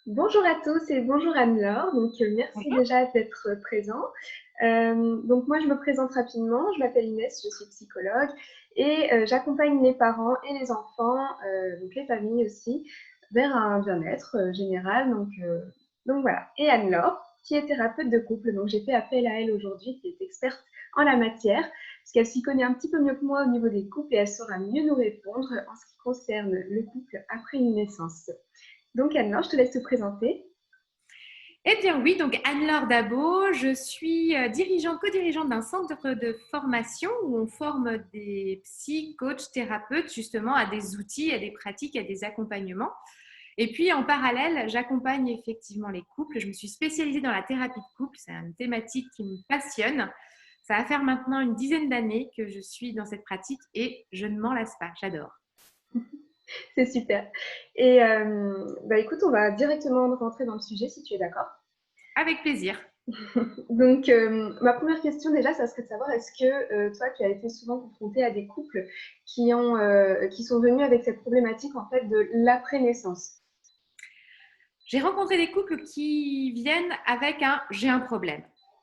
Bonjour à tous et bonjour Anne-Laure. Merci Bonjour. déjà d'être présent. Moi, je me présente rapidement. Je m'appelle Inès, je suis psychologue et j'accompagne les parents et les enfants, donc les familles aussi, vers un bien-être général. Donc voilà. Et Anne-Laure, qui est thérapeute de couple. Donc j'ai fait appel à elle aujourd'hui, qui est experte en la matière, parce qu'elle s'y connaît un petit peu mieux que moi au niveau des couples et elle saura mieux nous répondre en ce qui concerne le couple après une naissance. Donc Anne-Laure, je te laisse te présenter. Eh bien oui, donc Anne-Laure Dabo, je suis co-dirigeante d'un centre de formation où on forme des psy, coachs, thérapeutes justement à des outils, à des pratiques, à des accompagnements. Et puis en parallèle, j'accompagne effectivement les couples. Je me suis spécialisée dans la thérapie de couple, c'est une thématique qui me passionne. Ça va faire maintenant une dizaine d'années que je suis dans cette pratique et je ne m'en lasse pas, j'adore. C'est super. Et écoute, on va directement rentrer dans le sujet si tu es d'accord. Avec plaisir. Ma première question déjà, ça serait de savoir est-ce que toi, tu as été souvent confrontée à des couples qui sont venus avec cette problématique en fait de l'après-naissance. J'ai rencontré des couples qui viennent avec un j'ai un problème,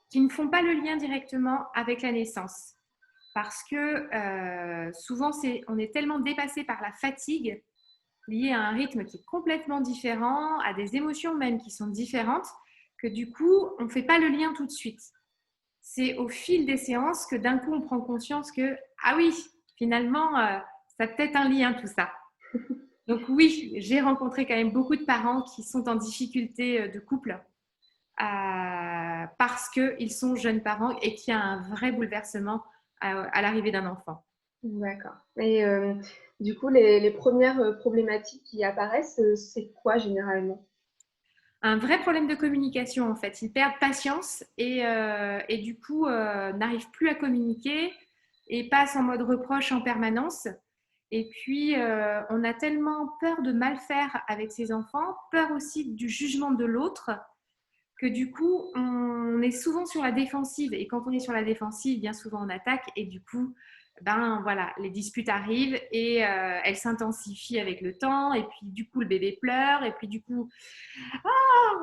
qui ne font pas le lien directement avec la naissance. Parce que souvent, on est tellement dépassé par la fatigue liée à un rythme qui est complètement différent, à des émotions même qui sont différentes, que du coup, on ne fait pas le lien tout de suite. C'est au fil des séances que d'un coup, on prend conscience que, ah oui, finalement, ça a peut-être un lien tout ça. Donc oui, j'ai rencontré quand même beaucoup de parents qui sont en difficulté de couple parce qu'ils sont jeunes parents et qu'il y a un vrai bouleversement à l'arrivée d'un enfant. D'accord. Et du coup, les premières problématiques qui apparaissent, c'est quoi généralement? Un vrai problème de communication en fait. Ils perdent patience et du coup n'arrivent plus à communiquer et passent en mode reproche en permanence. Et puis on a tellement peur de mal faire avec ses enfants, peur aussi du jugement de l'autre, que du coup, on est souvent sur la défensive. Et quand on est sur la défensive, bien souvent on attaque. Et du coup, ben voilà, les disputes arrivent et elles s'intensifient avec le temps. Et puis du coup, le bébé pleure. Et puis du coup,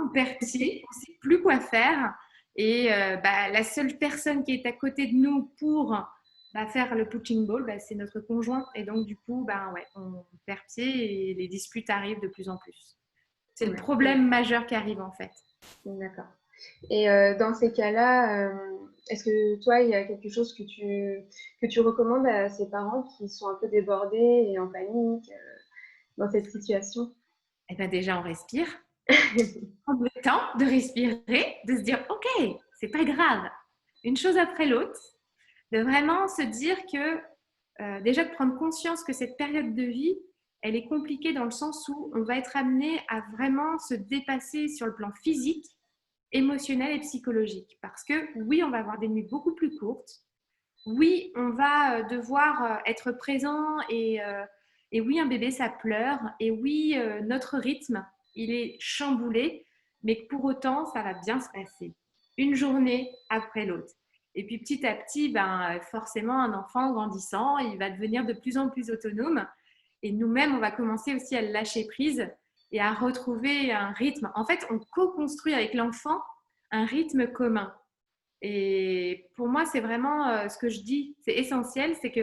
on perd pied, on ne sait plus quoi faire. Et la seule personne qui est à côté de nous pour faire le punching ball, c'est notre conjoint. Et donc du coup, ouais, on perd pied et les disputes arrivent de plus en plus. C'est le Ouais, problème majeur qui arrive en fait. d'accord. Et dans ces cas-là, est-ce que toi, il y a quelque chose que tu recommandes à ces parents qui sont un peu débordés et en panique dans cette situation? Eh bien déjà, on respire. Prendre le temps de respirer, de se dire, OK, c'est pas grave. Une chose après l'autre, de vraiment se dire que déjà de prendre conscience que cette période de vie, elle est compliquée dans le sens où on va être amené à vraiment se dépasser sur le plan physique, émotionnel et psychologique. Parce que oui, on va avoir des nuits beaucoup plus courtes. Oui, on va devoir être présent et oui, un bébé, ça pleure. Et oui, notre rythme, il est chamboulé, mais que pour autant, ça va bien se passer. Une journée après l'autre. Et puis petit à petit, forcément, un enfant grandissant, il va devenir de plus en plus autonome. Et nous-mêmes, on va commencer aussi à le lâcher prise et à retrouver un rythme. En fait, on co-construit avec l'enfant un rythme commun. Et pour moi, c'est vraiment ce que je dis, c'est essentiel, c'est que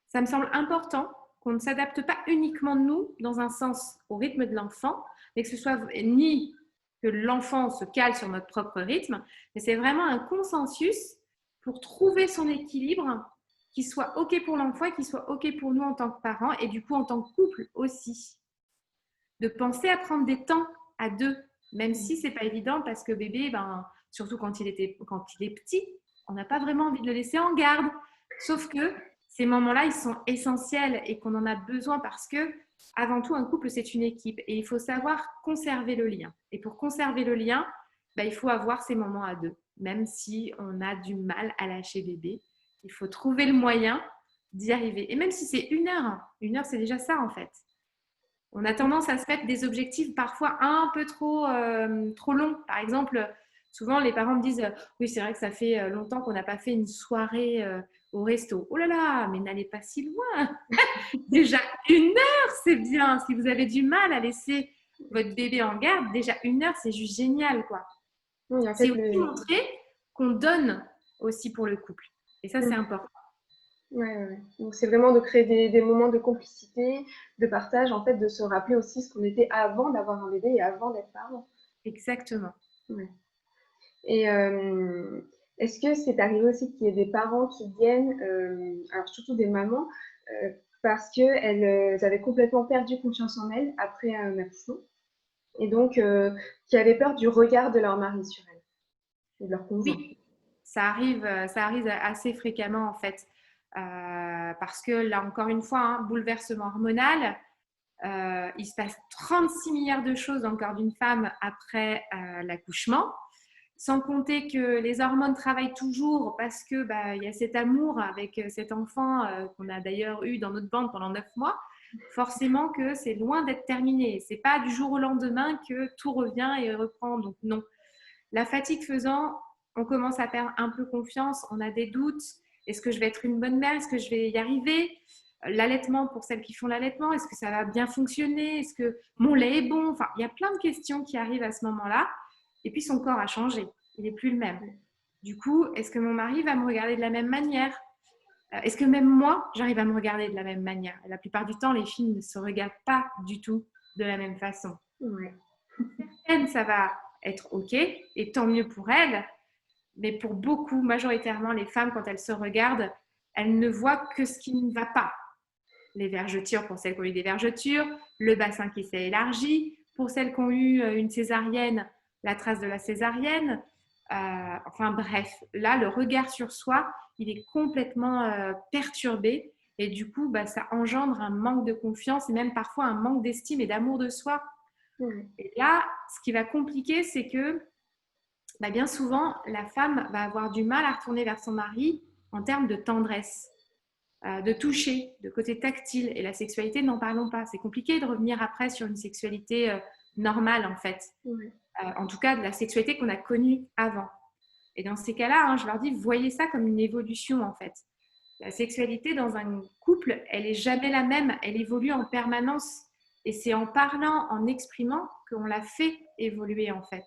ça me semble important qu'on ne s'adapte pas uniquement nous, dans un sens, au rythme de l'enfant, mais que ce soit ni que l'enfant se cale sur notre propre rythme, mais c'est vraiment un consensus pour trouver son équilibre qui soit OK pour l'enfant et qui soit OK pour nous en tant que parents et du coup en tant que couple aussi. De penser à prendre des temps à deux, même si c'est pas évident parce que bébé, surtout quand il est petit, on n'a pas vraiment envie de le laisser en garde. Sauf que ces moments-là, ils sont essentiels et qu'on en a besoin parce que, avant tout, un couple, c'est une équipe et il faut savoir conserver le lien. Et pour conserver le lien, il faut avoir ces moments à deux, même si on a du mal à lâcher bébé. Il faut trouver le moyen d'y arriver. Et même si c'est une heure, c'est déjà ça en fait. On a tendance à se mettre des objectifs parfois un peu trop longs. Par exemple, souvent les parents me disent oui, c'est vrai que ça fait longtemps qu'on n'a pas fait une soirée au resto. Oh là là, mais n'allez pas si loin. Déjà une heure, c'est bien. Si vous avez du mal à laisser votre bébé en garde, déjà 1 heure, c'est juste génial, quoi. Oui, en C'est fait, aussi montrer qu'on donne aussi pour le couple. Et ça, c'est important. Ouais, ouais, ouais. Donc, c'est vraiment de créer des moments de complicité, de partage, en fait, de se rappeler aussi ce qu'on était avant d'avoir un bébé et avant d'être parent. Exactement. Ouais. Et est-ce que c'est arrivé aussi qu'il y ait des parents qui viennent, alors surtout des mamans, parce qu'elles avaient complètement perdu confiance en elles après un accouchement et donc qui avaient peur du regard de leur mari sur elles ou de leur conjoint? Oui, ça arrive assez fréquemment en fait. Parce que là, encore une fois, hein, bouleversement hormonal, il se passe 36 milliards de choses dans le corps d'une femme après l'accouchement. Sans compter que les hormones travaillent toujours parce que y a cet amour avec cet enfant qu'on a d'ailleurs eu dans notre ventre pendant 9 mois. Forcément que c'est loin d'être terminé. C'est pas du jour au lendemain que tout revient et reprend. Donc non. La fatigue faisant, on commence à perdre un peu confiance, on a des doutes. Est-ce que je vais être une bonne mère? Est-ce que je vais y arriver? L'allaitement, pour celles qui font l'allaitement, est-ce que ça va bien fonctionner? Est-ce que mon lait est bon? Enfin, il y a plein de questions qui arrivent à ce moment-là. Et puis, son corps a changé. Il n'est plus le même. Du coup, est-ce que mon mari va me regarder de la même manière? Est-ce que même moi, j'arrive à me regarder de la même manière? Et la plupart du temps, les filles ne se regardent pas du tout de la même façon. Ouais. Certaines, ça va être OK, et tant mieux pour elles. Mais pour beaucoup, majoritairement, les femmes, quand elles se regardent, elles ne voient que ce qui ne va pas. Les vergetures pour celles qui ont eu des vergetures, le bassin qui s'est élargi, pour celles qui ont eu une césarienne, la trace de la césarienne. Enfin bref, là, le regard sur soi, il est complètement perturbé. Et du coup, ça engendre un manque de confiance et même parfois un manque d'estime et d'amour de soi. Et là, ce qui va compliquer, c'est que bien souvent, la femme va avoir du mal à retourner vers son mari en termes de tendresse, de toucher, de côté tactile. Et la sexualité, n'en parlons pas. C'est compliqué de revenir après sur une sexualité normale, en fait. En tout cas, de la sexualité qu'on a connue avant. Et dans ces cas-là, hein, je leur dis, voyez ça comme une évolution, en fait. La sexualité dans un couple, elle n'est jamais la même. Elle évolue en permanence. Et c'est en parlant, en exprimant, qu'on la fait évoluer, en fait.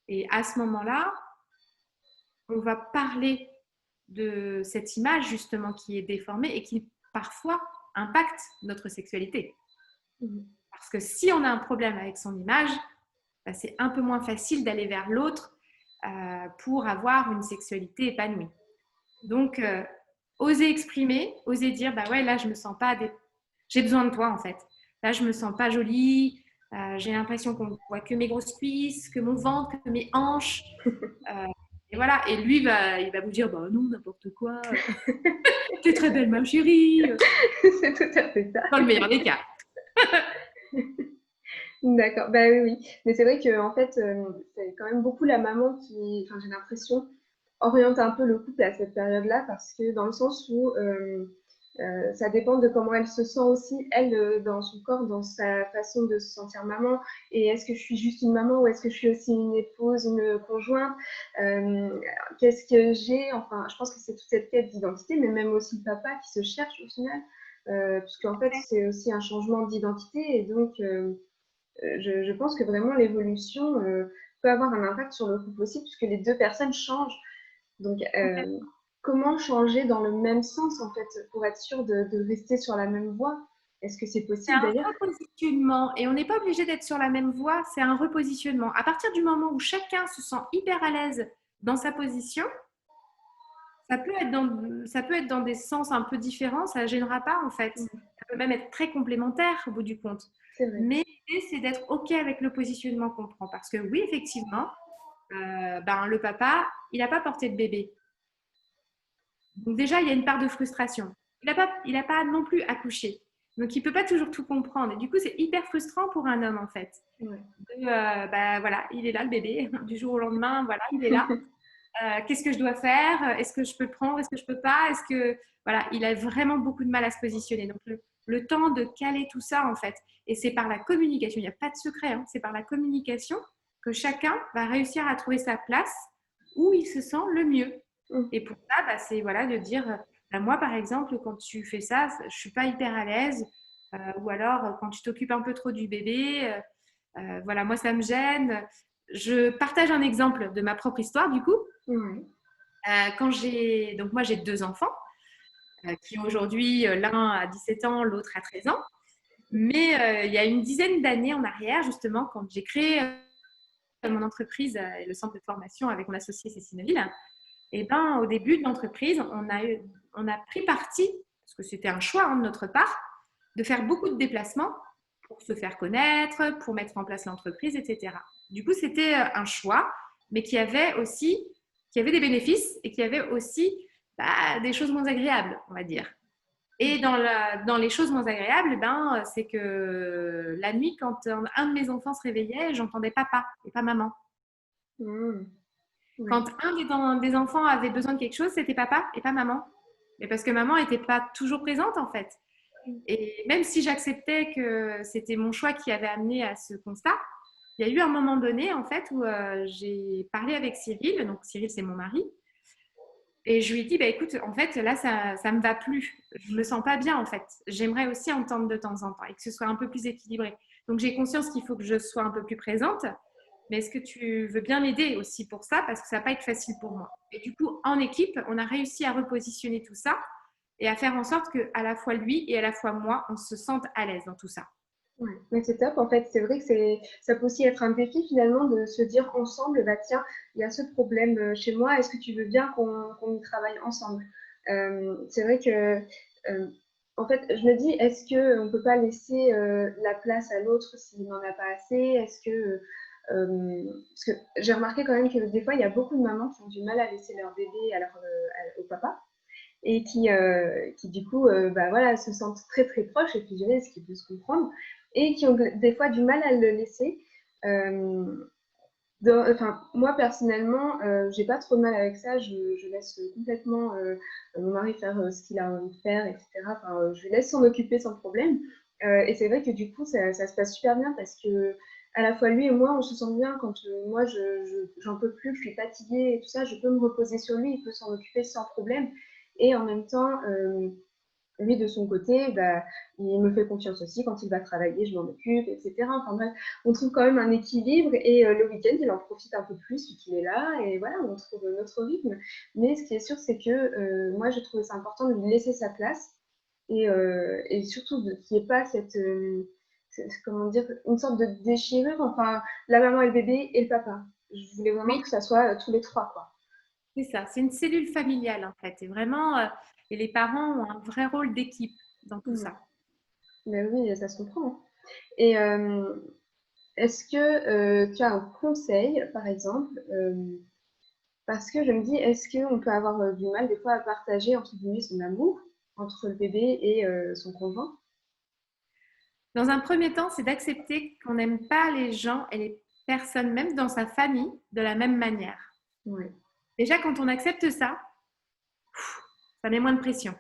Et à ce moment-là, on va parler de cette image justement qui est déformée et qui parfois impacte notre sexualité. Parce que si on a un problème avec son image, c'est un peu moins facile d'aller vers l'autre pour avoir une sexualité épanouie. Donc, oser exprimer, oser dire, ouais, là, je me sens pas, j'ai besoin de toi en fait. Là, je me sens pas jolie, j'ai l'impression qu'on voit que mes grosses cuisses, que mon ventre, que mes hanches. Et voilà, et lui, il va vous dire, non, n'importe quoi, t'es très belle, ma chérie. C'est tout à fait ça. Dans le meilleur des cas. D'accord, oui, oui. Mais c'est vrai que en fait, c'est quand même beaucoup la maman qui, enfin, j'ai l'impression, oriente un peu le couple à cette période-là, parce que dans le sens où ça dépend de comment elle se sent aussi, elle, dans son corps, dans sa façon de se sentir maman. Et est-ce que je suis juste une maman ou est-ce que je suis aussi une épouse, une conjointe? Qu'est-ce que j'ai? Enfin, je pense que c'est toute cette quête d'identité, mais même aussi le papa qui se cherche au final, parce qu'en fait, c'est aussi un changement d'identité. Et donc, je pense que vraiment l'évolution peut avoir un impact sur le couple aussi, puisque les deux personnes changent. Donc, comment changer dans le même sens, en fait, pour être sûr de rester sur la même voie? Est-ce que c'est C'est possible un d'ailleurs? repositionnement et on n'est pas obligé d'être sur la même voie, c'est un repositionnement. À partir du moment où chacun se sent hyper à l'aise dans sa position, ça peut être dans des sens un peu différents, ça ne gênera pas en fait. Ça peut même être très complémentaire au bout du compte. C'est vrai. Mais l'idée, c'est d'être OK avec le positionnement qu'on prend. Parce que oui, effectivement, le papa, il n'a pas porté de bébé. Donc déjà, il y a une part de frustration. Il n'a pas non plus accouché. Donc, il ne peut pas toujours tout comprendre. Et du coup, c'est hyper frustrant pour un homme, en fait. Ouais. Voilà, il est là, le bébé. Du jour au lendemain, voilà, il est là. Qu'est-ce que je dois faire? Est-ce que je peux le prendre? Est-ce que je peux pas? Est-ce que voilà, il a vraiment beaucoup de mal à se positionner. Donc le temps de caler tout ça en fait, et c'est par la communication. Il n'y a pas de secret, hein, c'est par la communication que chacun va réussir à trouver sa place où il se sent le mieux. Et pour ça, c'est voilà de dire, moi par exemple, quand tu fais ça, je suis pas hyper à l'aise, ou alors quand tu t'occupes un peu trop du bébé. Voilà, moi, ça me gêne. Je partage un exemple de ma propre histoire, du coup. Ouais. Donc moi, j'ai 2 enfants qui aujourd'hui, l'un a 17 ans, l'autre a 13 ans. Mais il y a une dizaine d'années en arrière, justement, quand j'ai créé mon entreprise et le centre de formation avec mon associé Cécile Neville, et ben, au début de l'entreprise, on a pris parti, parce que c'était un choix de notre part, de faire beaucoup de déplacements pour se faire connaître, pour mettre en place l'entreprise, etc. Du coup, c'était un choix, mais qui avait des bénéfices et qui avait aussi des choses moins agréables, on va dire. Et dans les choses moins agréables, c'est que la nuit, quand un de mes enfants se réveillait, j'entendais papa et pas maman. Mmh. Ouais. Quand des enfants avait besoin de quelque chose, c'était papa et pas maman. Mais parce que maman n'était pas toujours présente, en fait. Et même si j'acceptais que c'était mon choix qui avait amené à ce constat, il y a eu un moment donné, en fait, où j'ai parlé avec Cyril. Donc, Cyril, c'est mon mari. Et je lui ai dit, écoute, en fait, là, ça me va plus. Je me sens pas bien, en fait. J'aimerais aussi entendre de temps en temps et que ce soit un peu plus équilibré. Donc, j'ai conscience qu'il faut que je sois un peu plus présente. Mais est-ce que tu veux bien m'aider aussi pour ça? Parce que ça va pas être facile pour moi. Et du coup, en équipe, on a réussi à repositionner tout ça et à faire en sorte que à la fois lui et à la fois moi, on se sente à l'aise dans tout ça. Ouais, mais c'est top. En fait, c'est vrai que ça peut aussi être un défi finalement de se dire ensemble, bah tiens, il y a ce problème chez moi, est-ce que tu veux bien qu'on y travaille ensemble? C'est vrai que, en fait, je me dis, est-ce qu'on ne peut pas laisser la place à l'autre s'il n'en a pas assez? Parce que j'ai remarqué quand même que des fois, il y a beaucoup de mamans qui ont du mal à laisser leur bébé au papa et qui du coup, voilà, se sentent très très proches, et fusionnés, ce qui peut se comprendre, et qui ont des fois du mal à le laisser. Enfin, moi personnellement, j'ai pas trop de mal avec ça. Je laisse complètement mon mari faire ce qu'il a envie de faire, etc. Enfin, je lui laisse s'en occuper sans problème. Et c'est vrai que du coup, ça se passe super bien parce que à la fois lui et moi, on se sent bien quand moi, j'en peux plus, je suis fatiguée et tout ça, je peux me reposer sur lui, il peut s'en occuper sans problème. Et en même temps, lui, de son côté, il me fait confiance aussi. Quand il va travailler, je m'en occupe, etc. Enfin bref, on trouve quand même un équilibre. Et le week-end, il en profite un peu plus vu qu'il est là. Et voilà, on trouve notre rythme. Mais ce qui est sûr, c'est que moi, j'ai trouvé ça important de lui laisser sa place. Et surtout qu'il n'y ait pas comment dire, une sorte de déchirure. Enfin, la maman et le bébé et le papa. Je voulais vraiment Oui, que ça soit tous les trois, quoi. c'est ça. C'est une cellule familiale, en fait. Et vraiment, et les parents ont un vrai rôle d'équipe dans tout Ouais. ça. Mais oui, ça se comprend, hein. Et est-ce que tu as un conseil, par exemple, parce que je me dis, est-ce qu'on peut avoir du mal des fois à partager entre guillemets son amour entre le bébé et son conjoint? Dans un premier temps, c'est d'accepter qu'on n'aime pas les gens et les personnes, même dans sa famille, de la même manière. Ouais. Déjà, quand on accepte ça, ça met moins de pression.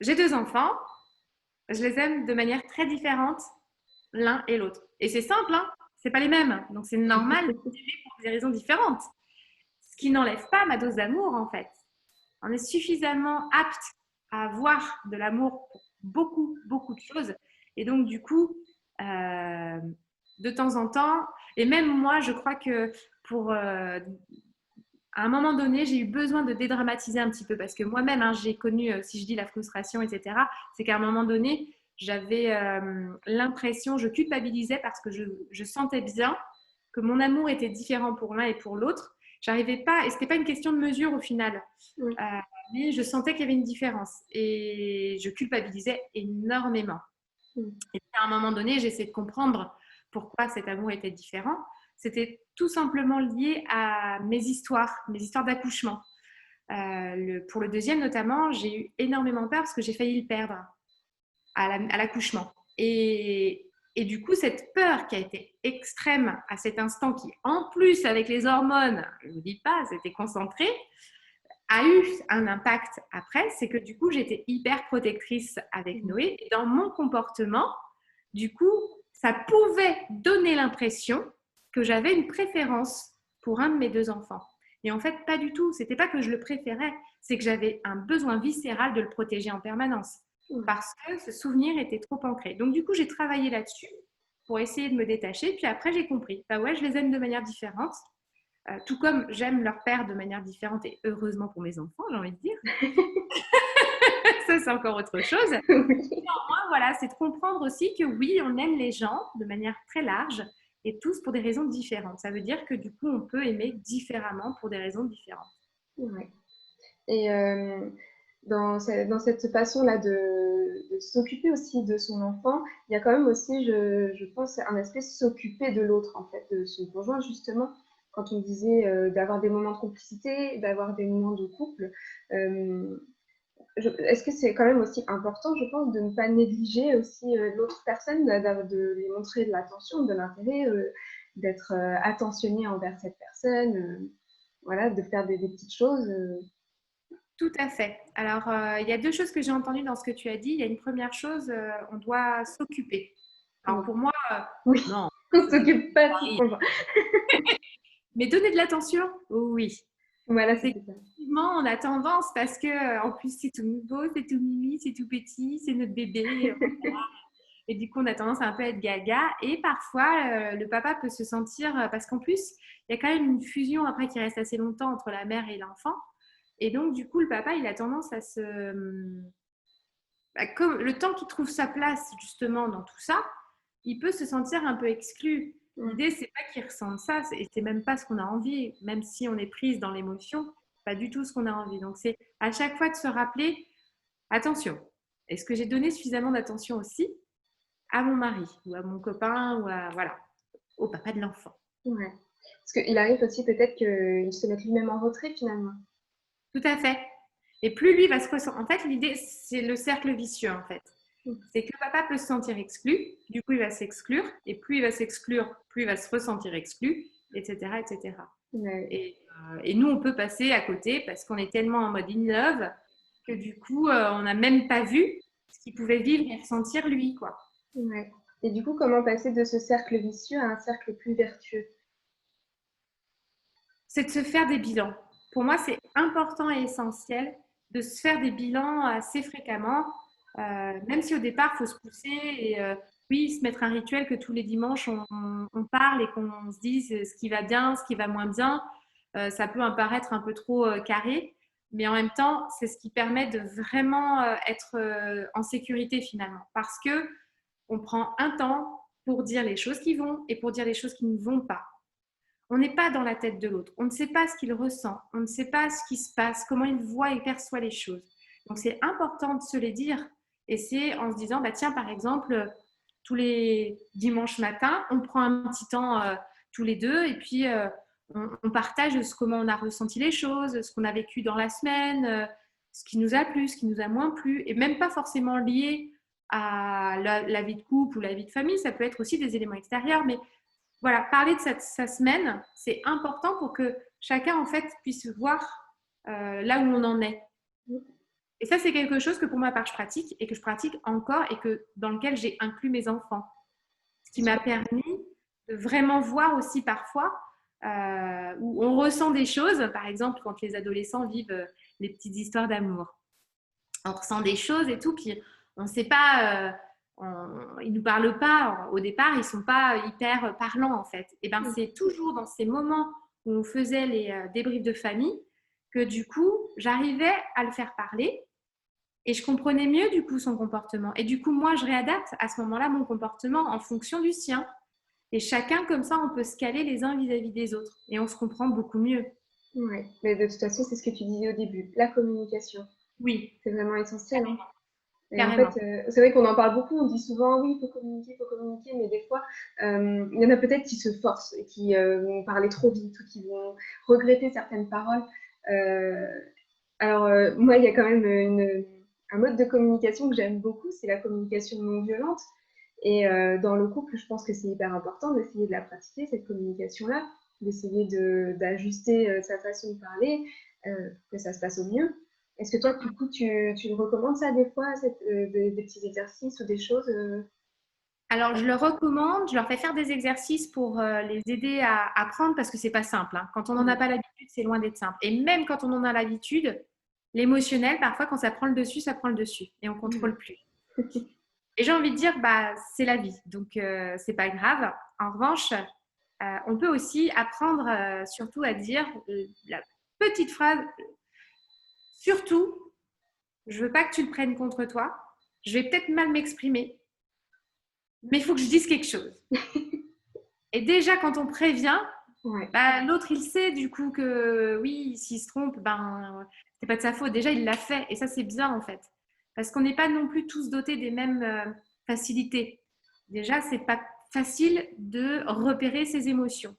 J'ai 2 enfants, je les aime de manière très différente, l'un et l'autre. Et c'est simple, hein, c'est pas les mêmes. Donc c'est normal d'aimer pour des raisons différentes. Ce qui n'enlève pas ma dose d'amour, en fait. On est suffisamment apte à avoir de l'amour pour beaucoup, beaucoup de choses. Et donc, du coup, de temps en temps, et même moi, je crois que à un moment donné, j'ai eu besoin de dédramatiser un petit peu parce que moi-même, hein, j'ai connu, si je dis la frustration, etc., c'est qu'à un moment donné, j'avais l'impression, je culpabilisais parce que je sentais bien que mon amour était différent pour l'un et pour l'autre. J'arrivais pas, et c'était pas une question de mesure au final, Oui. euh, mais je sentais qu'il y avait une différence et je culpabilisais énormément. Et à un moment donné, j'essaie de comprendre pourquoi cet amour était différent. C'était tout simplement lié à mes histoires d'accouchement. Pour le deuxième notamment, j'ai eu énormément peur parce que j'ai failli le perdre à l'accouchement. Et du coup, cette peur qui a été extrême à cet instant, qui en plus avec les hormones, je ne vous dis pas, c'était concentré, a eu un impact après, c'est que du coup, j'étais hyper protectrice avec Noé. Et dans mon comportement, du coup, ça pouvait donner l'impression que j'avais une préférence pour un de mes 2 enfants. Et en fait, pas du tout. C'était pas que je le préférais, c'est que j'avais un besoin viscéral de le protéger en permanence. parce que ce souvenir était trop ancré. Donc, du coup, j'ai travaillé là-dessus pour essayer de me détacher. Puis après, j'ai compris. Bah ouais, je les aime de manière différente. Tout comme j'aime leur père de manière différente et heureusement pour mes enfants, j'ai envie de dire. Ça, c'est encore autre chose. Oui. Moi, voilà, c'est de comprendre aussi que oui, on aime les gens de manière très large et tous pour des raisons différentes. Ça veut dire que du coup, on peut aimer différemment pour des raisons différentes. Ouais. Et dans cette façon-là de s'occuper aussi de son enfant, il y a quand même aussi, je pense, un aspect s'occuper de l'autre, en fait, de son conjoint, justement. Quand on disait d'avoir des moments de complicité, d'avoir des moments de couple, euh, est-ce que c'est quand même aussi important, je pense, de ne pas négliger aussi l'autre personne, de lui montrer de l'attention, de l'intérêt, d'être attentionné envers cette personne, voilà, de faire des petites choses. Tout à fait. Alors, il y a deux choses que j'ai entendues dans ce que tu as dit. Il y a une première chose, on doit s'occuper. Alors, Oui, pour moi, oui. non, On ne s'occuper s'occupe pas de son de conjoint. mais donner de l'attention, oui. Voilà, C'est c'était ça. effectivement, on a tendance parce que, en plus, c'est tout beau, c'est tout mimi, c'est tout petit, c'est notre bébé. Et du coup, on a tendance à un peu être gaga. Et parfois, le papa peut se sentir, parce qu'en plus, il y a quand même une fusion après qui reste assez longtemps entre la mère et l'enfant. Et donc, du coup, le papa, il a tendance à se, comme le temps qu'il trouve sa place justement dans tout ça, il peut se sentir un peu exclu. Mm. L'idée, c'est pas qu'il ressente ça, et c'est même pas ce qu'on a envie, même si on est prise dans l'émotion, pas du tout ce qu'on a envie. Donc c'est à chaque fois de se rappeler, attention, est-ce que j'ai donné suffisamment d'attention aussi à mon mari ou à mon copain ou à voilà, au papa de l'enfant. Ouais. Parce qu'il arrive aussi peut-être qu'il se mette lui-même en retrait finalement. Tout à fait. Et plus lui va se ressentir. En fait, l'idée, c'est le cercle vicieux, en fait. Mm. C'est que papa peut se sentir exclu, du coup, il va s'exclure, et plus il va s'exclure, plus il va se ressentir exclu, etc., etc. Ouais. Et nous, on peut passer à côté parce qu'on est tellement en mode in love que du coup, on n'a même pas vu ce qu'il pouvait vivre et ressentir lui, quoi. Ouais. Et du coup, comment passer de ce cercle vicieux à un cercle plus vertueux? C'est de se faire des bilans. Pour moi, c'est important et essentiel de se faire des bilans assez fréquemment, même si au départ, il faut se pousser et oui, se mettre un rituel que tous les dimanches, on parle et qu'on se dise ce qui va bien, ce qui va moins bien. Ça peut apparaître un peu trop carré, mais en même temps, c'est ce qui permet de vraiment être en sécurité finalement, parce que on prend un temps pour dire les choses qui vont et pour dire les choses qui ne vont pas. On n'est pas dans la tête de l'autre. On ne sait pas ce qu'il ressent. On ne sait pas ce qui se passe, comment il voit et perçoit les choses. Donc, c'est important de se les dire. Et c'est en se disant, bah, tiens, par exemple, tous les dimanches matins, on prend un petit temps tous les deux et puis on partage comment on a ressenti les choses, ce qu'on a vécu dans la semaine, ce qui nous a plu, ce qui nous a moins plu, et même pas forcément lié à la vie de couple ou la vie de famille. Ça peut être aussi des éléments extérieurs, mais voilà, parler de sa semaine, c'est important pour que chacun, en fait, puisse voir là où on en est. Et ça, c'est quelque chose que pour ma part, je pratique et que je pratique encore et dans lequel j'ai inclus mes enfants. Ce qui m'a permis de vraiment voir aussi parfois où on ressent des choses, par exemple, quand les adolescents vivent les petites histoires d'amour. On ressent des choses et tout, puis on ne sait pas... ils ne nous parlent pas, au départ, ils ne sont pas hyper parlants en fait. Et ben c'est toujours dans ces moments où on faisait les débriefs de famille que du coup, j'arrivais à le faire parler et je comprenais mieux du coup son comportement. Et du coup, moi, je réadapte à ce moment-là mon comportement en fonction du sien. Et chacun, comme ça, on peut se caler les uns vis-à-vis des autres et on se comprend beaucoup mieux. Ouais. Mais de toute façon, c'est ce que tu disais au début, la communication. Oui, C'est vraiment essentiel, hein. Et en fait, carrément. c'est vrai qu'on en parle beaucoup, on dit souvent oui, il faut communiquer, mais des fois, il y en a peut-être qui se forcent et qui vont parler trop vite ou qui vont regretter certaines paroles. Euh, moi, il y a quand même un mode de communication que j'aime beaucoup, c'est la communication non violente. Et dans le couple, je pense que c'est hyper important d'essayer de la pratiquer, cette communication-là, d'essayer d'ajuster sa façon de parler pour que ça se passe au mieux. Est-ce que toi, du coup, tu le recommandes ça des fois, des petits exercices ou des choses Alors, je leur recommande, je leur fais faire des exercices pour les aider à apprendre parce que c'est pas simple, hein. Quand on n'en a Ouais. pas l'habitude, c'est loin d'être simple. Et même quand on en a l'habitude, l'émotionnel, parfois, quand ça prend le dessus, ça prend le dessus et on ne contrôle plus. Et j'ai envie de dire, c'est la vie, donc c'est pas grave. En revanche, on peut aussi apprendre surtout à dire la petite phrase, surtout, je veux pas que tu le prennes contre toi, je vais peut-être mal m'exprimer, mais il faut que je dise quelque chose. Et déjà, quand on prévient, l'autre, il sait du coup que oui, s'il se trompe, c'est pas de sa faute. Déjà, il l'a fait. Et ça, c'est bien en fait. Parce qu'on n'est pas non plus tous dotés des mêmes facilités. Déjà, c'est pas facile de repérer ses émotions.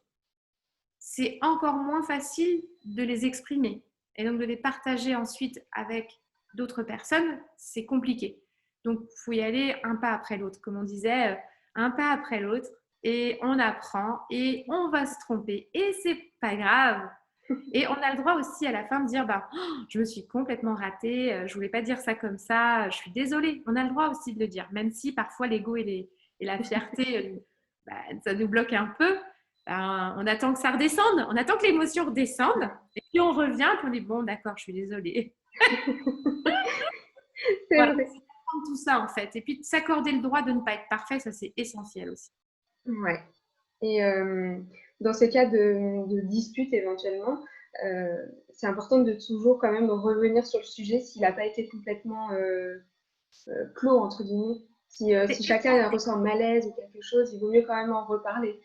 C'est encore moins facile de les exprimer. Et donc, de les partager ensuite avec d'autres personnes, c'est compliqué. Donc, il faut y aller un pas après l'autre. Comme on disait, un pas après l'autre. Et on apprend et on va se tromper. Et c'est pas grave. Et on a le droit aussi à la fin de dire je me suis complètement ratée, je voulais pas dire ça comme ça, je suis désolée. On a le droit aussi de le dire, même si parfois l'ego et la fierté, ça nous bloque un peu. On attend que ça redescende, on attend que l'émotion redescende, et puis on revient, et puis on dit bon, d'accord, je suis désolée. Voilà, c'est apprendre tout ça en fait. Et puis s'accorder le droit de ne pas être parfait, ça c'est essentiel aussi. Ouais. Et dans ces cas de dispute éventuellement, c'est important de toujours quand même revenir sur le sujet s'il n'a pas été complètement clos, entre guillemets. Si chacun ressent un malaise ou quelque chose, il vaut mieux quand même en reparler.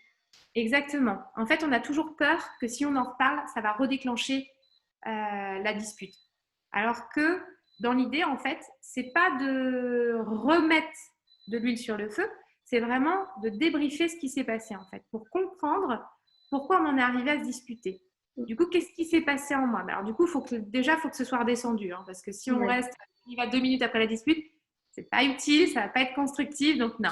Exactement. En fait, on a toujours peur que si on en reparle, ça va redéclencher la dispute. Alors que dans l'idée, en fait, c'est pas de remettre de l'huile sur le feu, c'est vraiment de débriefer ce qui s'est passé, en fait, pour comprendre pourquoi on en est arrivé à se disputer. Du coup, qu'est-ce qui s'est passé en moi? Alors, du coup, faut que ce soit redescendu, hein, parce que si on reste, il va 2 minutes après la dispute, c'est pas utile, ça va pas être constructif, donc non.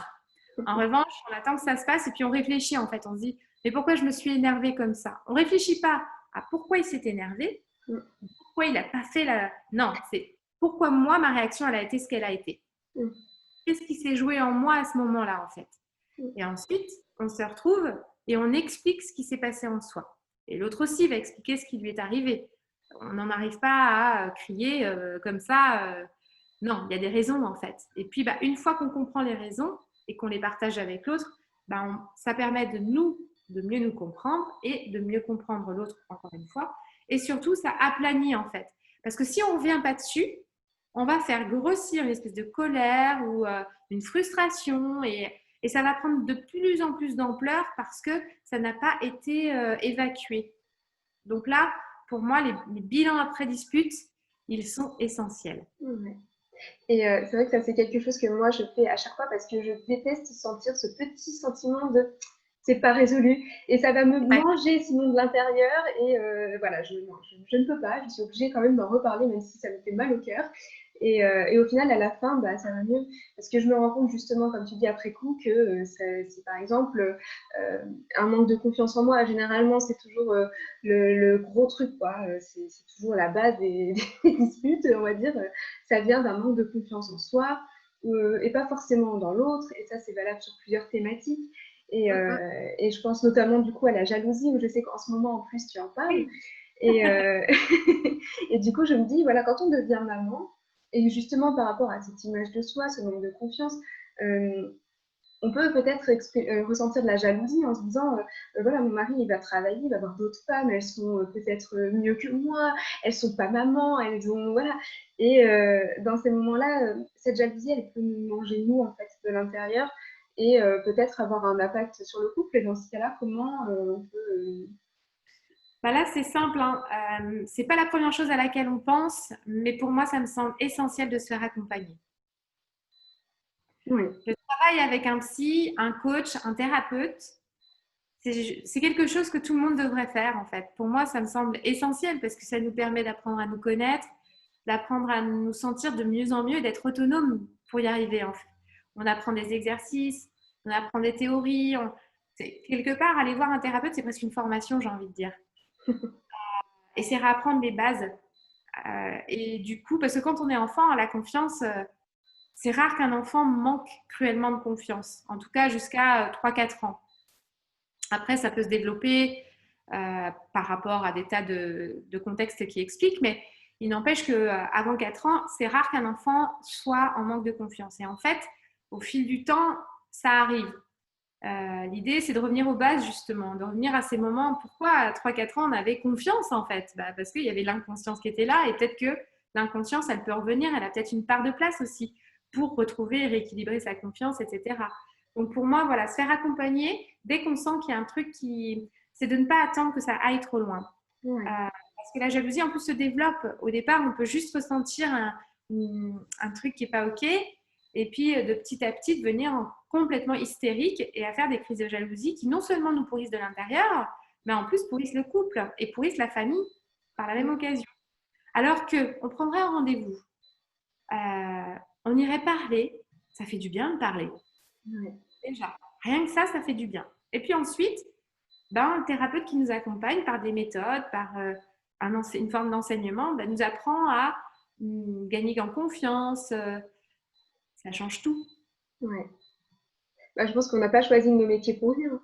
En revanche, on attend que ça se passe et puis on réfléchit en fait. On se dit, mais pourquoi je me suis énervée comme ça? On ne réfléchit pas à pourquoi il s'est énervé, pourquoi il n'a pas fait la... Non, c'est pourquoi moi, ma réaction, elle a été ce qu'elle a été. Qu'est-ce qui s'est joué en moi à ce moment-là en fait? Et ensuite, on se retrouve et on explique ce qui s'est passé en soi. Et l'autre aussi va expliquer ce qui lui est arrivé. On n'en arrive pas à crier comme ça. Non, il y a des raisons en fait. Et puis, une fois qu'on comprend les raisons et qu'on les partage avec l'autre, ça permet de mieux nous comprendre et de mieux comprendre l'autre, encore une fois. Et surtout, ça aplanit en fait. Parce que si on ne revient pas dessus, on va faire grossir une espèce de colère ou une frustration et ça va prendre de plus en plus d'ampleur parce que ça n'a pas été évacué. Donc là, pour moi, les bilans après dispute, ils sont essentiels. Et c'est vrai que ça, c'est quelque chose que moi, je fais à chaque fois parce que je déteste sentir ce petit sentiment de c'est pas résolu et ça va me manger sinon de l'intérieur et voilà, je ne peux pas, je suis obligée quand même d'en reparler même si ça me fait mal au cœur. Et au final, à la fin, ça va mieux parce que je me rends compte justement, comme tu dis après coup, que c'est par exemple un manque de confiance en moi. Généralement, c'est toujours le gros truc, quoi. C'est toujours la base des disputes, on va dire. Ça vient d'un manque de confiance en soi et pas forcément dans l'autre. Et ça, c'est valable sur plusieurs thématiques. Et je pense notamment du coup à la jalousie, où je sais qu'en ce moment, en plus, tu en parles. Et, et du coup, je me dis, voilà, quand on devient maman, et justement, par rapport à cette image de soi, ce manque de confiance, on peut peut-être ressentir de la jalousie en se disant, voilà, mon mari, il va travailler, il va voir d'autres femmes, elles sont peut-être mieux que moi, elles sont pas maman, elles ont, voilà. Et dans ces moments-là, cette jalousie, elle peut nous manger, nous, en fait, de l'intérieur, et peut-être avoir un impact sur le couple. Et dans ce cas-là, comment on peut... Là, c'est simple. C'est pas la première chose à laquelle on pense, mais pour moi, ça me semble essentiel de se faire accompagner. Oui. Je travaille avec un psy, un coach, un thérapeute. C'est quelque chose que tout le monde devrait faire, en fait. Pour moi, ça me semble essentiel parce que ça nous permet d'apprendre à nous connaître, d'apprendre à nous sentir de mieux en mieux, d'être autonome pour y arriver, en fait. On apprend des exercices, on apprend des théories. Quelque part, aller voir un thérapeute, c'est presque une formation, j'ai envie de dire. Et c'est réapprendre les bases. Et du coup, parce que quand on est enfant, la confiance, c'est rare qu'un enfant manque cruellement de confiance, en tout cas jusqu'à 3-4 ans. Après, ça peut se développer par rapport à des tas de contextes qui expliquent, mais Il n'empêche qu'avant 4 ans, c'est rare qu'un enfant soit en manque de confiance. Et en fait, au fil du temps, ça arrive. L'idée, c'est de revenir aux bases, justement, de revenir à ces moments. Pourquoi à 3-4 ans, on avait confiance, en fait? Parce qu'il y avait l'inconscience qui était là, et peut-être que l'inconscience, elle peut revenir, elle a peut-être une part de place aussi pour retrouver et rééquilibrer sa confiance, etc. Donc pour moi, voilà, se faire accompagner, dès qu'on sent qu'il y a un truc qui... C'est de ne pas attendre que ça aille trop loin. Ouais. Parce que la jalousie, en plus, se développe. Au départ, on peut juste ressentir un truc qui n'est pas OK, et puis de petit à petit devenir complètement hystérique et à faire des crises de jalousie qui non seulement nous pourrissent de l'intérieur, mais en plus pourrissent le couple et pourrissent la famille par la même occasion. Alors qu'on prendrait un rendez-vous, on irait parler, ça fait du bien de parler. Ouais. Déjà, rien que ça fait du bien. Et puis ensuite, un thérapeute qui nous accompagne par des méthodes, par une forme d'enseignement, nous apprend à gagner en confiance. Ça change tout. Ouais. Bah, je pense qu'on n'a pas choisi nos métiers pour rien.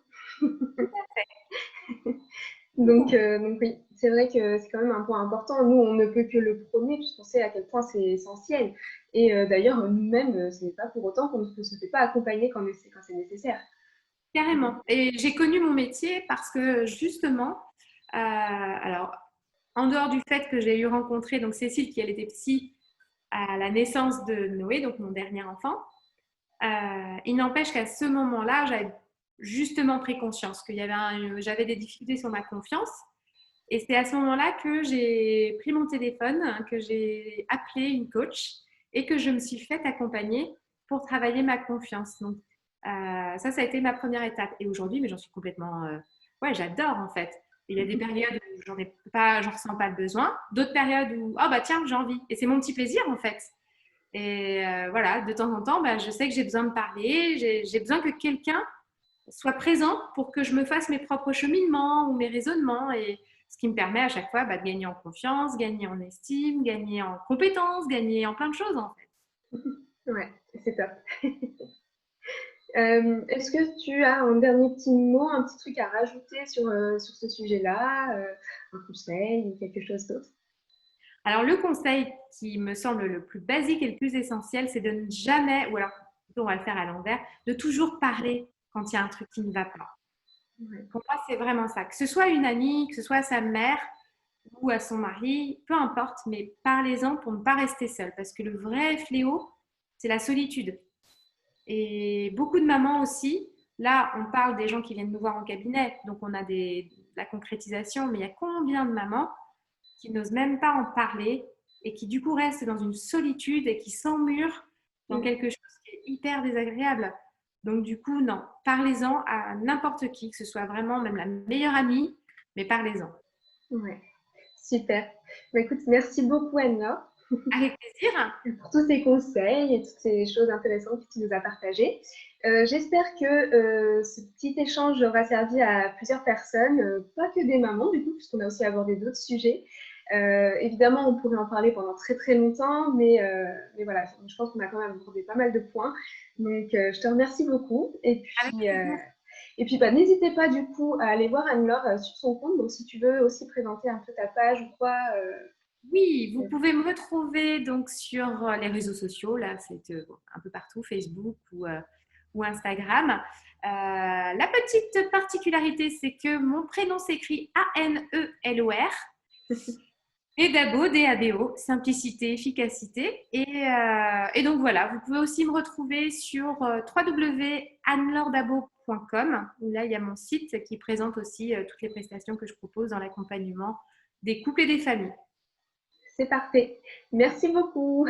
Donc oui, c'est vrai que c'est quand même un point important. Nous, on ne peut que le prôner puisqu'on sait à quel point c'est essentiel. Et d'ailleurs, nous-mêmes, ce n'est pas pour autant qu'on ne se fait pas accompagner quand c'est nécessaire. Carrément. Et j'ai connu mon métier parce que justement, alors en dehors du fait que j'ai eu rencontré donc Cécile qui elle était psy à la naissance de Noé, donc mon dernier enfant, il n'empêche qu'à ce moment-là, j'avais justement pris conscience j'avais des difficultés sur ma confiance. Et c'est à ce moment-là que j'ai pris mon téléphone, que j'ai appelé une coach et que je me suis fait accompagner pour travailler ma confiance. Donc, ça a été ma première étape. Et aujourd'hui, mais j'en suis complètement... ouais, j'adore en fait. Il y a des périodes où j'en ressens pas le besoin, d'autres périodes où, oh bah tiens, j'ai envie. Et c'est mon petit plaisir en fait. Et voilà, de temps en temps, je sais que j'ai besoin de parler, j'ai besoin que quelqu'un soit présent pour que je me fasse mes propres cheminements ou mes raisonnements. Et ce qui me permet à chaque fois de gagner en confiance, gagner en estime, gagner en compétences, gagner en plein de choses en fait. Ouais, c'est top. Est-ce que tu as un dernier petit mot, un petit truc à rajouter sur ce sujet-là, un conseil ou quelque chose d'autre? Alors le conseil qui me semble le plus basique et le plus essentiel, c'est de ne jamais, ou alors plutôt on va le faire à l'envers, de toujours parler quand il y a un truc qui ne va pas. Ouais. Pour moi, c'est vraiment ça. Que ce soit une amie, que ce soit à sa mère ou à son mari, peu importe, mais parlez-en pour ne pas rester seul. Parce que le vrai fléau, c'est la solitude. Et beaucoup de mamans aussi, là, on parle des gens qui viennent nous voir en cabinet, donc on a la concrétisation, mais il y a combien de mamans qui n'osent même pas en parler et qui du coup restent dans une solitude et qui s'emmurent dans quelque chose qui est hyper désagréable. Donc du coup, non, parlez-en à n'importe qui, que ce soit vraiment même la meilleure amie, mais parlez-en. Ouais, super. Bah, écoute, merci beaucoup Anna Avec plaisir. pour tous ces conseils et toutes ces choses intéressantes que tu nous as partagées. J'espère que ce petit échange aura servi à plusieurs personnes, pas que des mamans du coup, puisqu'on a aussi abordé d'autres sujets. Évidemment, on pourrait en parler pendant très très longtemps, mais voilà, je pense qu'on a quand même abordé pas mal de points. Donc, je te remercie beaucoup. Avec plaisir. Et puis n'hésitez pas du coup à aller voir Anne-Laure sur son compte. Donc, si tu veux aussi présenter un peu ta page ou quoi. Oui, vous pouvez me retrouver donc sur les réseaux sociaux, là c'est un peu partout, Facebook ou Instagram. La petite particularité, c'est que mon prénom s'écrit A-N-E-L-O-R et Dabo, D-A-B-O, simplicité, efficacité. Et donc voilà, vous pouvez aussi me retrouver sur www.annelordabo.com où là il y a mon site qui présente aussi toutes les prestations que je propose dans l'accompagnement des couples et des familles. C'est parfait. Merci beaucoup.